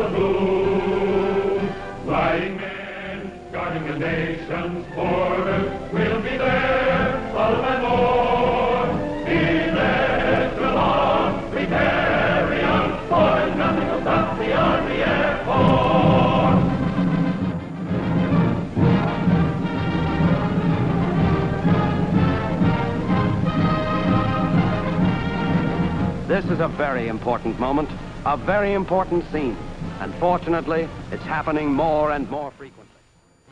the blue. Flying men, guarding the nation's borders, we'll be there, follow and more. Be there till on, we carry on, for nothing will stop the Army Air Force. This is a very important moment, a very important scene, and fortunately, it's happening more and more frequently.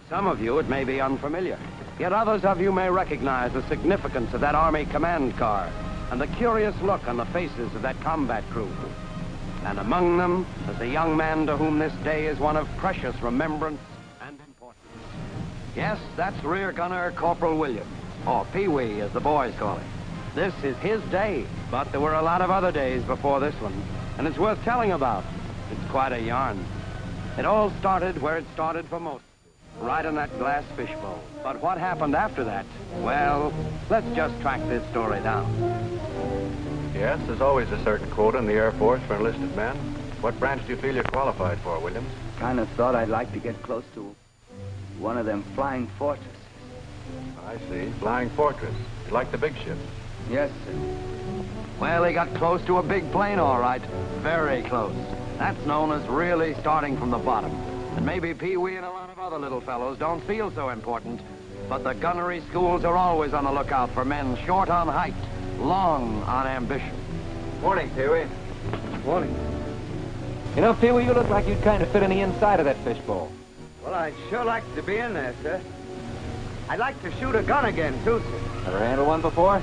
Some of you, it may be unfamiliar, yet others of you may recognize the significance of that Army command car and the curious look on the faces of that combat crew. And among them is a young man to whom this day is one of precious remembrance and importance. Yes, that's Rear Gunner Corporal Williams, or Pee-wee as the boys call him. This is his day, but there were a lot of other days before this one, and it's worth telling about. It's quite a yarn. It all started where it started for most, right in that glass fishbowl. But what happened after that? Well, let's just track this story down. Yes, there's always a certain quota in the Air Force for enlisted men. What branch do you feel you're qualified for, Williams? Kind of thought I'd like to get close to one of them flying fortresses. I see. Flying Fortress. You like the big ships? Yes, sir. Well, he got close to a big plane, all right. Very close. That's known as really starting from the bottom. And maybe Pee-wee and a lot of other little fellows don't feel so important, but the gunnery schools are always on the lookout for men short on height, long on ambition. Morning, Pee-wee. Morning. You know, Pee-wee, you look like you'd kind of fit in the inside of that fishbowl. Well, I'd sure like to be in there, sir. I'd like to shoot a gun again, too, sir. Ever handled one before?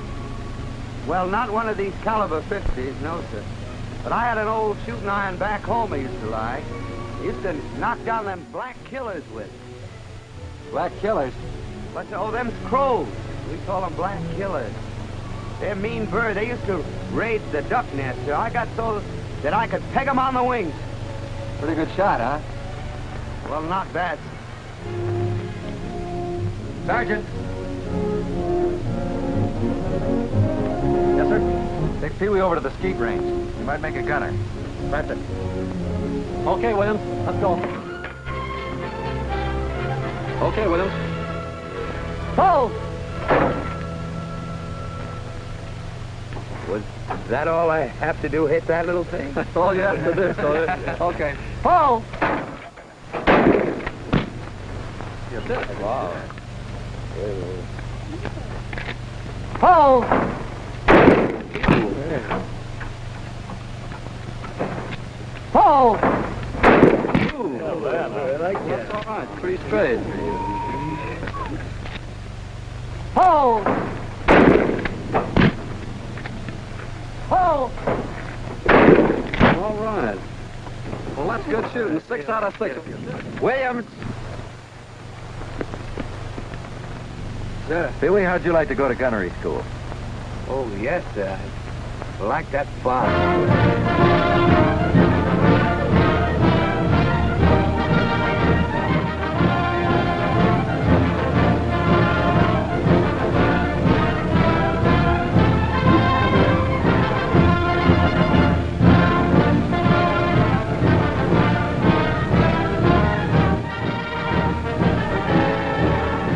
Well, not one of these caliber 50s, no, sir. But I had an old shooting iron back home I used to like. I used to knock down them black killers with. Black killers? But, oh, them's crows. We call them black killers. They're mean birds. They used to raid the duck nest, sir. I got so that I could peg them on the wings. Pretty good shot, huh? Well, not bad. Sergeant. Yes, sir? Take Pee-wee over to the skeet range. You might make a gunner. Press it. Okay, Williams. Let's go. Okay, Williams. Oh! Was that all I have to do, hit that little thing? That's all you have to do, so okay. Paul! You did it. Wow. Paul! Paul! I like that. That's all right. Pretty straight. Paul! Paul! All right. Well, that's good shooting. 6 out of 6. Williams! Sir. Pee-wee, how'd you like to go to gunnery school? Oh, yes, sir. I like that far.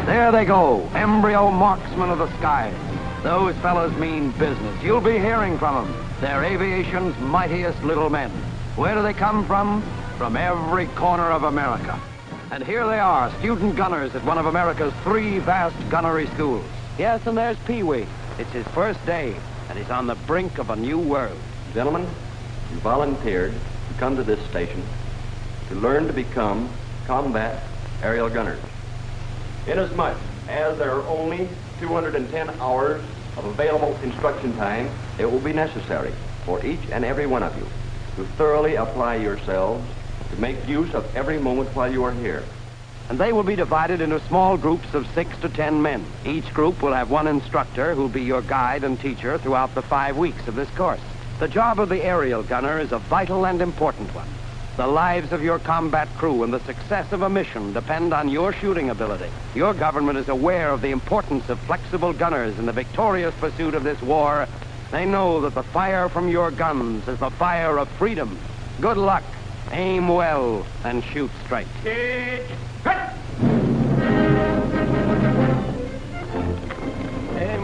There they go, embryo marksmen of the skies. Those fellows mean business. You'll be hearing from them. They're aviation's mightiest little men. Where do they come from? From every corner of America. And here they are, student gunners at one of America's 3 vast gunnery schools. Yes, and there's Pee-wee. It's his first day, and he's on the brink of a new world. Gentlemen, you volunteered to come to this station to learn to become combat aerial gunners. Inasmuch as there are only 210 hours of available instruction time, it will be necessary for each and every one of you to thoroughly apply yourselves to make use of every moment while you are here. And they will be divided into small groups of 6 to 10 men. Each group will have one instructor who'll be your guide and teacher throughout the 5 weeks of this course. The job of the aerial gunner is a vital and important one. The lives of your combat crew and the success of a mission depend on your shooting ability. Your government is aware of the importance of flexible gunners in the victorious pursuit of this war. They know that the fire from your guns is the fire of freedom. Good luck, Aim well and shoot straight. Aim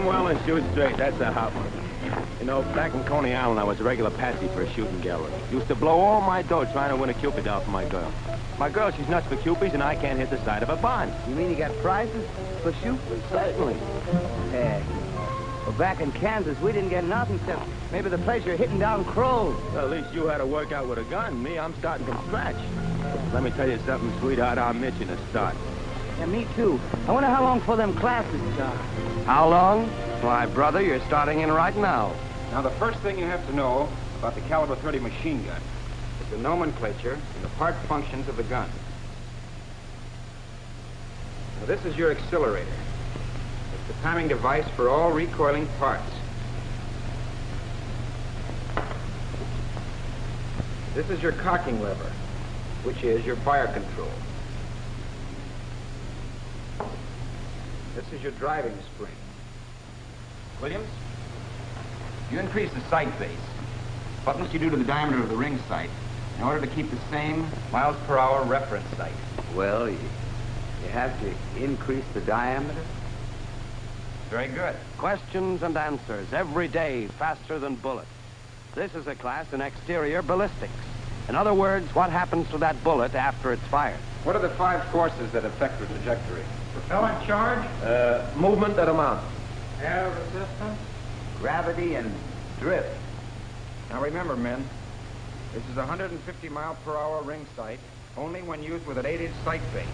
well and shoot straight. That's a hot one. You know, back in Coney Island, I was a regular patsy for a shooting gallery. Used to blow all my dough trying to win a Cupid doll for my girl. My girl, she's nuts for Cupids, and I can't hit the side of a barn. You mean you got prizes for shooting? Certainly. Yeah. Well, back in Kansas, we didn't get nothing except maybe the pleasure of hitting down crows. Well, at least you had to work out with a gun. Me, I'm starting from scratch. Let me tell you something, sweetheart. I'm itching to start. Yeah, me too. I wonder how long before them classes start. How long? Why, brother, you're starting in right now. Now, the first thing you have to know about the caliber 30 machine gun is the nomenclature and the part functions of the gun. Now, this is your accelerator. It's the timing device for all recoiling parts. This is your cocking lever, which is your fire control. This is your driving spring. Williams, you increase the sight base. What must you do to the diameter of the ring sight in order to keep the same miles per hour reference sight? Well, you have to increase the diameter. Very good. Questions and answers every day, faster than bullets. This is a class in exterior ballistics. In other words, what happens to that bullet after it's fired? What are the 5 forces that affect the trajectory? Propellant charge, Movement at a mount. air resistance, Gravity and drift. Now remember, men, this is a 150 mile per hour ring sight only when used with an 8-inch sight base.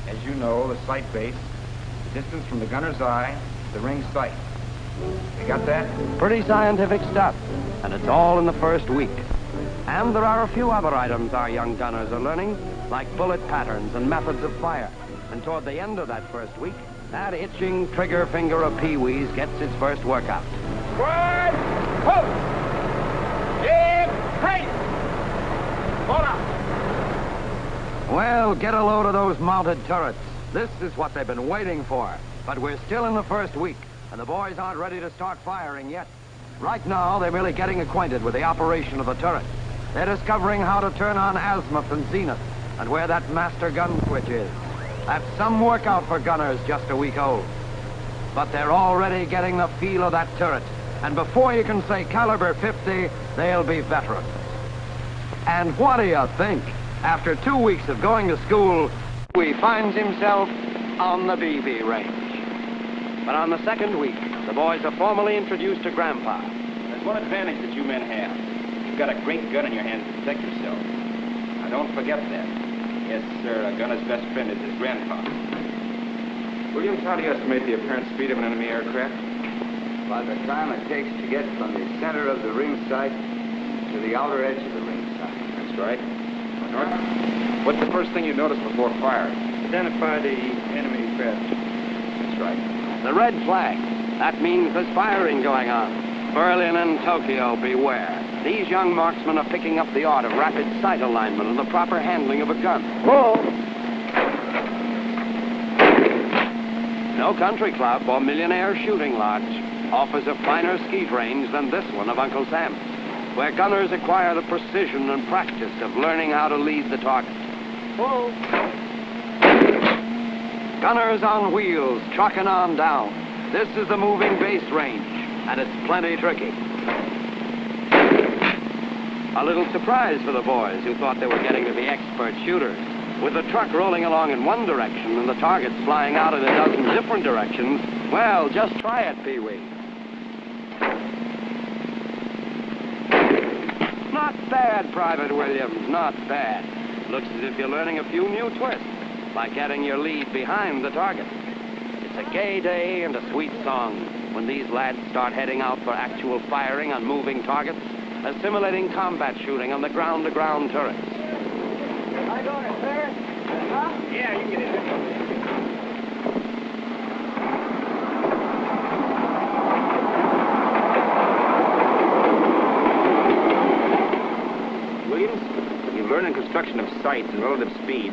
As you know, the sight base is the distance from the gunner's eye to the ring sight. You got that? Pretty scientific stuff, and it's all in the first week. And there are a few other items our young gunners are learning, like bullet patterns and methods of fire. And toward the end of that first week, that itching trigger finger of Pee-wee's gets its first workout. Right, hook, jib, hey, hold up. Well, get a load of those mounted turrets. This is what they've been waiting for. But we're still in the first week, and the boys aren't ready to start firing yet. Right now, they're merely getting acquainted with the operation of the turret. They're discovering how to turn on azimuth and zenith, and where that master gun switch is. That's some workout for gunners just a week old. But they're already getting the feel of that turret, and before you can say caliber 50, they'll be veterans. And what do you think? After 2 weeks of going to school, he finds himself on the BB range. But on the second week, the boys are formally introduced to Grandpa. There's one advantage that you men have. You've got a great gun in your hands to protect yourself. Now, don't forget that. Yes, sir, a gunner's best friend is his grandpa. Williams, how do you estimate the apparent speed of an enemy aircraft? By the time it takes to get from the center of the ring sight to the outer edge of the ring sight. That's right. North, what's the first thing you notice before firing? Identify the enemy craft. That's right. The red flag. That means there's firing going on. Berlin and Tokyo, beware. These young marksmen are picking up the art of rapid sight alignment and the proper handling of a gun. Whoa! No country club or millionaire shooting lodge offers a finer skeet range than this one of Uncle Sam's, where gunners acquire the precision and practice of learning how to lead the target. Whoa! Gunners on wheels, trucking on down. This is the moving base range, and it's plenty tricky. A little surprise for the boys who thought they were getting to be expert shooters. With the truck rolling along in one direction and the targets flying out in a dozen different directions, well, just try it, Pee-wee. Not bad, Private Williams, not bad. Looks as if you're learning a few new twists, like getting your lead behind the target. It's a gay day and a sweet song when these lads start heading out for actual firing on moving targets, assimilating combat shooting on the ground-to-ground turrets. I got it, sir. Huh? Yeah, you can get in. Williams, you've learned in construction of sights and relative speed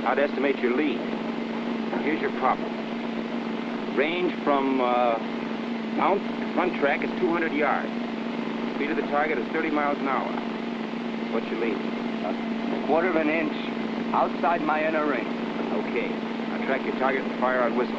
how to estimate your lead. Now, here's your problem. Range from mount to front track is 200 yards. Speed of the target is 30 miles an hour. What's your lead? Just a quarter of an inch outside my inner ring. Okay. I'll track your target and fire on whistle.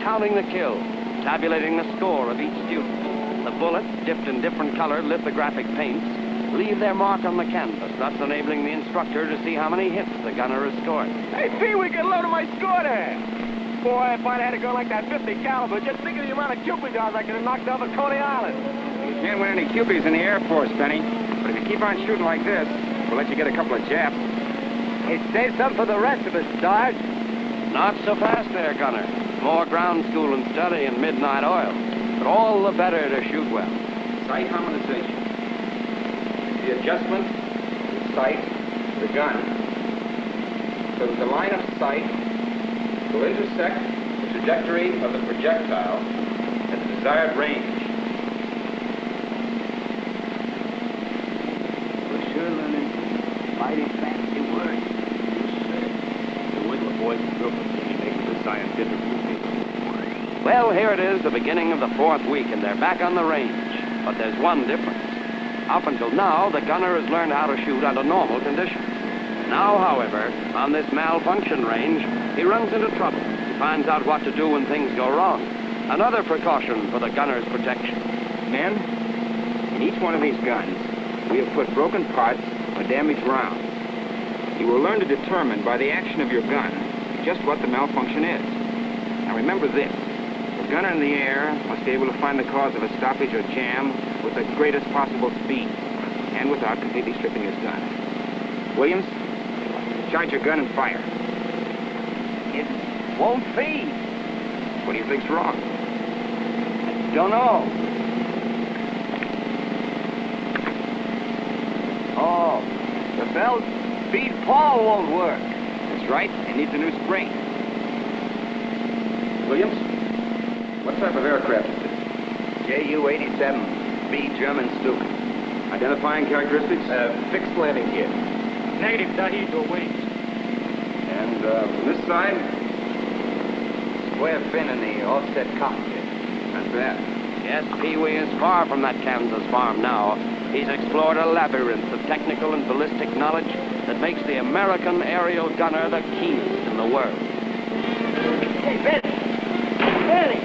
Counting the kills, tabulating the score of each student. The bullets, dipped in different colored lithographic paints, leave their mark on the canvas, thus enabling the instructor to see how many hits the gunner has scored. Hey, Pee Wee, get a load of my score there. Boy, if I'd had a gun like that 50 caliber, just think of the amount of Cupids I could have knocked off at Coney Island. You can't win any Cupies in the Air Force, Penny. But if you keep on shooting like this, we'll let you get a couple of japs. Hey, save some for the rest of us, Sarge. Not so fast there, gunner. More ground school and study and midnight oil. But all the better to shoot well. Sight harmonization. The adjustment, the sight, the gun. So that the line of sight will intersect the trajectory of the projectile at the desired range. We're sure learning mighty fancy words. The Whistler boys and girls will be making the scientific routine. Well, here it is, the beginning of the 4th week, and they're back on the range. But there's one difference. Up until now, the gunner has learned how to shoot under normal conditions. Now, however, on this malfunction range, he runs into trouble. He finds out what to do when things go wrong. Another precaution for the gunner's protection. Men, in each one of these guns, we have put broken parts or damaged rounds. You will learn to determine by the action of your gun just what the malfunction is. Now remember this. The gunner in the air must be able to find the cause of a stoppage or jam with the greatest possible speed and without completely stripping his gun. Williams, charge your gun and fire. It won't feed. What do you think's wrong? Don't know. Oh, the belt feed Paul won't work. That's right. It needs a new spring. Williams, what type of aircraft is this? Ju-87B German Stuka. Identifying characteristics? Fixed landing gear. Negative, Tahid, or wings. And from this side? Square fin in the offset cockpit. Not bad. Yes, Pee Wee is far from that Kansas farm now. He's explored a labyrinth of technical and ballistic knowledge that makes the American aerial gunner the keenest in the world. Hey, Benny! Benny!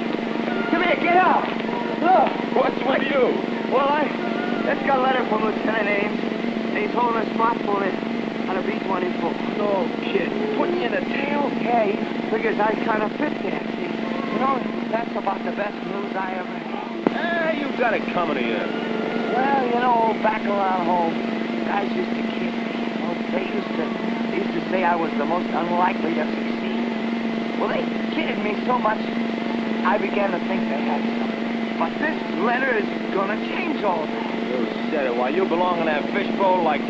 Come here, get out! Look! What's with you? Well, I just got a letter from Lieutenant Ames. He's holding a spot bullet on a B-24. No kid. Putting you in a tail? Yeah, he figures I kind of fit there, see? You know, that's about the best news I ever had. You got it coming to you. Well, you know, back around home, guys used to kid me. Well, they used to say I was the most unlikely to succeed. Well, they kidded me so much, I began to think they had something. But this letter is gonna change all that. You said it. Why, you belong in that fishbowl like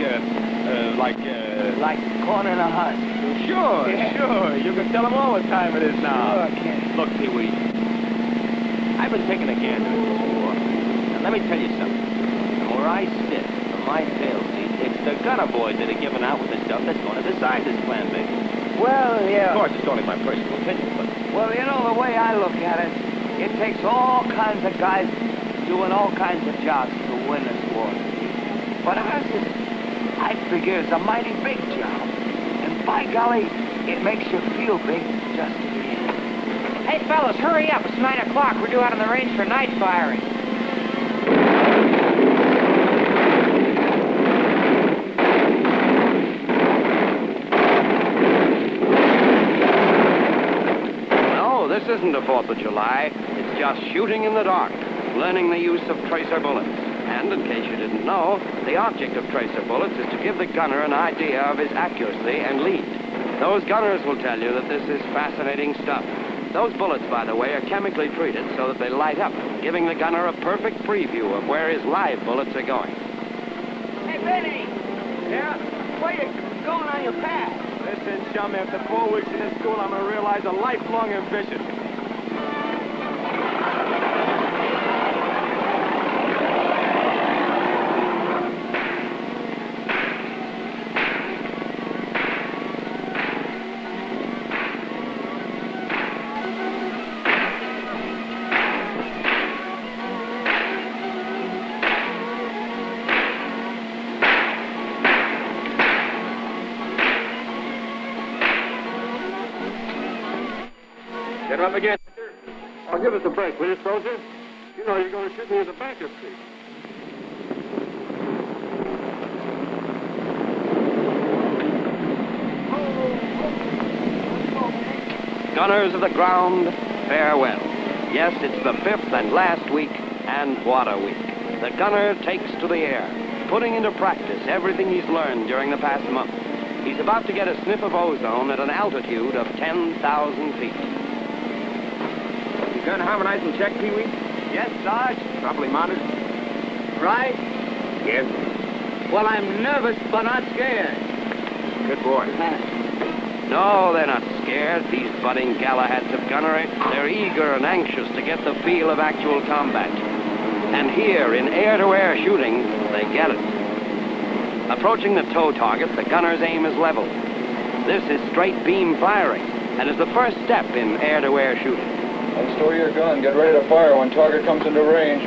Like corn in a husk. Sure, Yeah. sure. You can tell them all what time it is now. Sure, kid. Look, Pee Wee, I've been taking a gander at this war. And let me tell you something. From where I sit, from my tail seat, it's the gunner boys that are giving out with the stuff that's going to decide this plan, Vic. Well, yeah. Of course, it's only my personal opinion, but... Well, you know, the way I look at it, it takes all kinds of guys doing all kinds of jobs to win this war. But ours is, I figure, is a mighty big job. And by golly, it makes you feel big just to be in it. Hey, fellas, hurry up. It's 9 o'clock. We're due out on the range for night firing. No, this isn't a 4th of July. It's just shooting in the dark, learning the use of tracer bullets. And in case you didn't know, the object of tracer bullets is to give the gunner an idea of his accuracy and lead. Those gunners will tell you that this is fascinating stuff. Those bullets, by the way, are chemically treated so that they light up, giving the gunner a perfect preview of where his live bullets are going. Hey, Benny! Yeah? Where you going on your path? Listen, chum, after 4 weeks in this school, I'm going to realize a lifelong ambition. Get up again. Oh, give us a break, will you, soldier? You know you're going to shoot me in the back of the seat. Gunners of the ground, farewell. Yes, it's the 5th and last week, and what a week. The gunner takes to the air, putting into practice everything he's learned during the past month. He's about to get a sniff of ozone at an altitude of 10,000 feet. Gun harmonized and checked, Pee-wee? Yes, Sarge. Properly mounted? Right? Yes. Well, I'm nervous, but not scared. Good boy. No, they're not scared, these budding Galahads of gunnery. They're eager and anxious to get the feel of actual combat. And here, in air-to-air shooting, they get it. Approaching the tow target, the gunner's aim is leveled. This is straight beam firing, and is the first step in air-to-air shooting. Unstore your gun. Get ready to fire when target comes into range.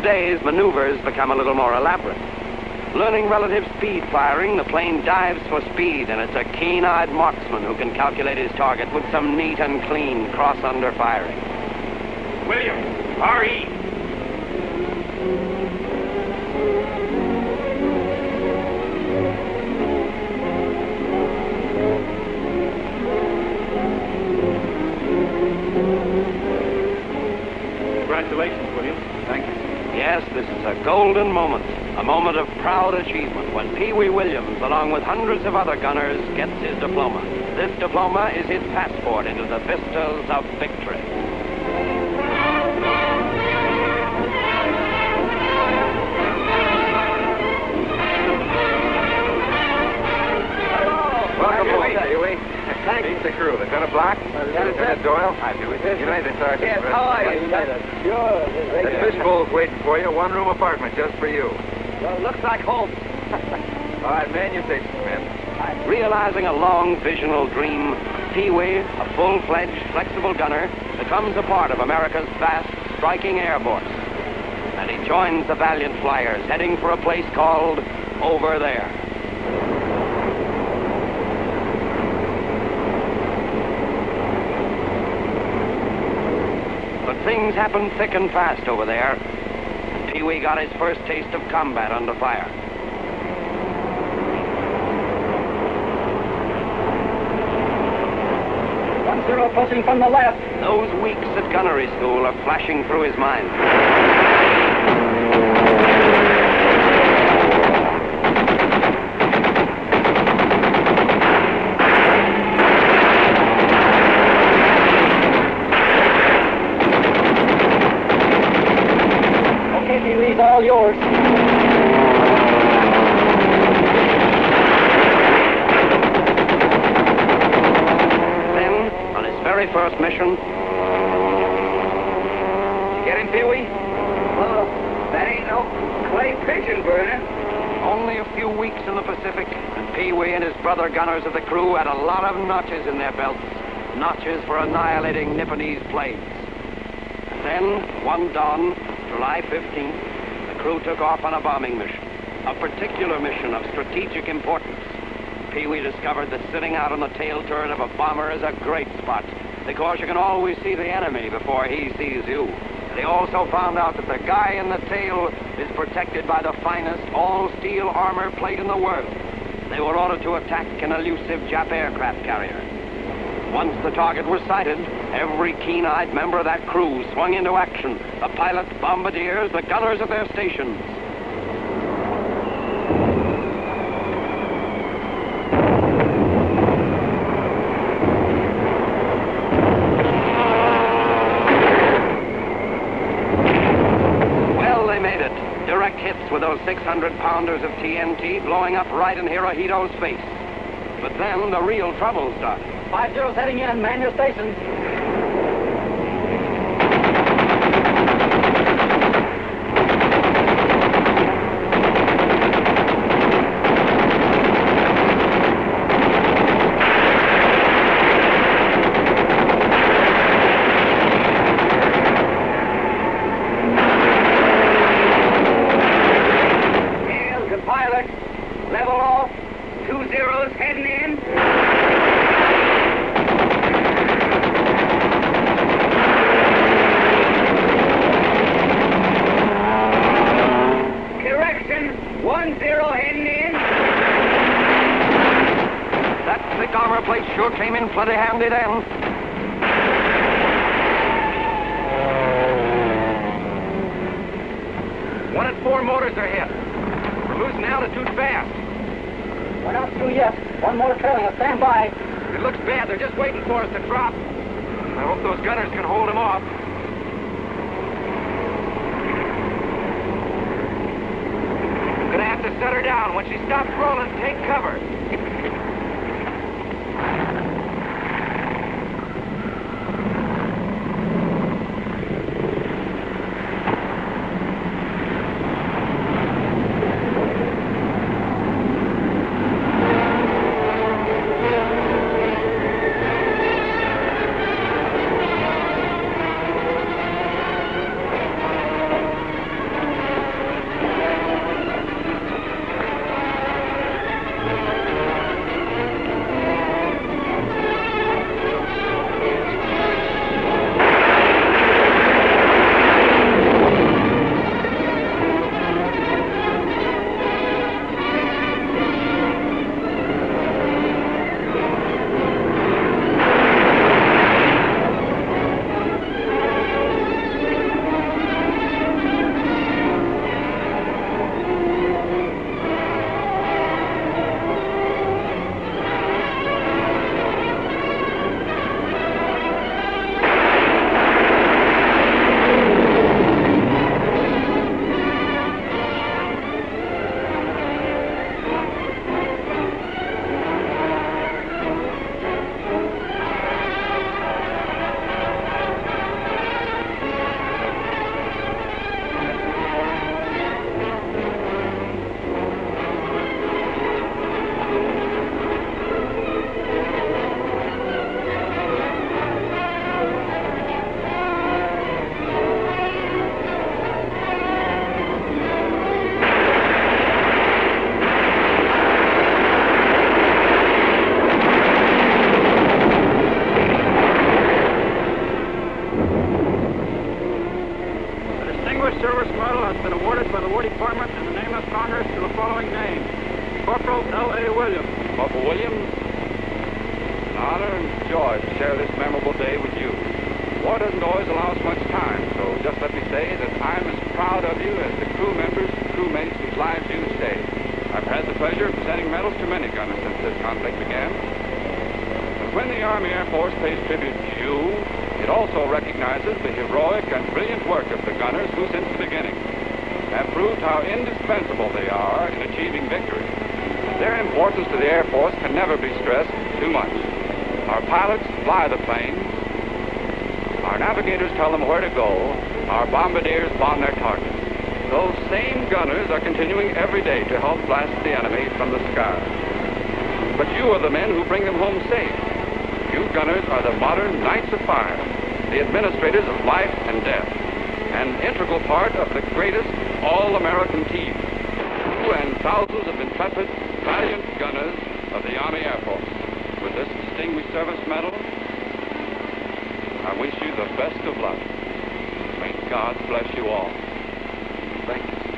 Days, maneuvers become a little more elaborate. Learning relative speed firing, the plane dives for speed, and it's a keen-eyed marksman who can calculate his target with some neat and clean cross-under firing. William, R.E. Congratulations, William. Thank you. Yes, this is a golden moment, a moment of proud achievement when Pee-wee Williams, along with hundreds of other gunners, gets his diploma. This diploma is his passport into the vistas of victory. Welcome home, Pee-wee. Thanks. Meet the crew. Lieutenant Black. Lieutenant Doyle. Hi, Pee-wee. You made it, Sergeant. Yes, how are you? Sure. The fishbowl's waiting for you. One-room apartment just for you. Well, looks like home. All right, man, you take some men. Realizing a long visional dream, Pee-wee, a full-fledged, flexible gunner, becomes a part of America's vast, striking air force. And he joins the valiant flyers heading for a place called Over There. But things happen thick and fast over there. And Pee-wee got his first taste of combat under fire. 1-0 approaching from the left. Those weeks at gunnery school are flashing through his mind. Okay, Pee-wee's all yours. Very first mission. You get him, Pee-wee? Well, that ain't no clay pigeon burner. Only a few weeks in the Pacific, and Pee-wee and his brother gunners of the crew had a lot of notches in their belts. Notches for annihilating Nipponese planes. And then, one dawn, July 15th, the crew took off on a bombing mission. A particular mission of strategic importance. Pee Wee discovered that sitting out on the tail turret of a bomber is a great spot, because you can always see the enemy before he sees you. And he also found out that the guy in the tail is protected by the finest all-steel armor plate in the world. They were ordered to attack an elusive Jap aircraft carrier. Once the target was sighted, every keen-eyed member of that crew swung into action. The pilots, bombardiers, the gunners at their stations. Well, they made it. Direct hits with those 600-pounders of TNT blowing up right in Hirohito's face. But then the real trouble started. 5-0 heading in. Man your stations. Tails and pilots, level off. 2-0's heading in. Correction, 1-0 heading in. That thick armor plate sure came in plenty handy then. One and 4 motors are hit. We're losing altitude fast. We're not through yet. One more trailing us. Stand by. It looks bad. They're just waiting for us to drop. I hope those gunners can hold them off. Gonna have to set her down. When she stops rolling, take cover. Service Medal has been awarded by the War Department in the name of Congress to the following names. Corporal L.A. Williams. Corporal Williams, it's an honor and joy to share this memorable day with you. War doesn't always allow us much time, so just let me say that I'm as proud of you as the crew members and crewmates whose lives you saved. I've had the pleasure of presenting medals to many gunners since this conflict began. But when the Army Air Force pays tribute to you, it also recognizes the heroic and brilliant work of the gunners who, since the beginning, have proved how indispensable they are in achieving victory. Their importance to the Air Force can never be stressed too much. Our pilots fly the planes. Our navigators tell them where to go. Our bombardiers bomb their targets. Those same gunners are continuing every day to help blast the enemy from the sky. But you are the men who bring them home safe. You gunners are the modern knights of fire, the administrators of life and death, an integral part of the greatest all-American team. You and thousands of intrepid, valiant gunners of the Army Air Force. With this Distinguished Service Medal, I wish you the best of luck. May God bless you all. Thank you.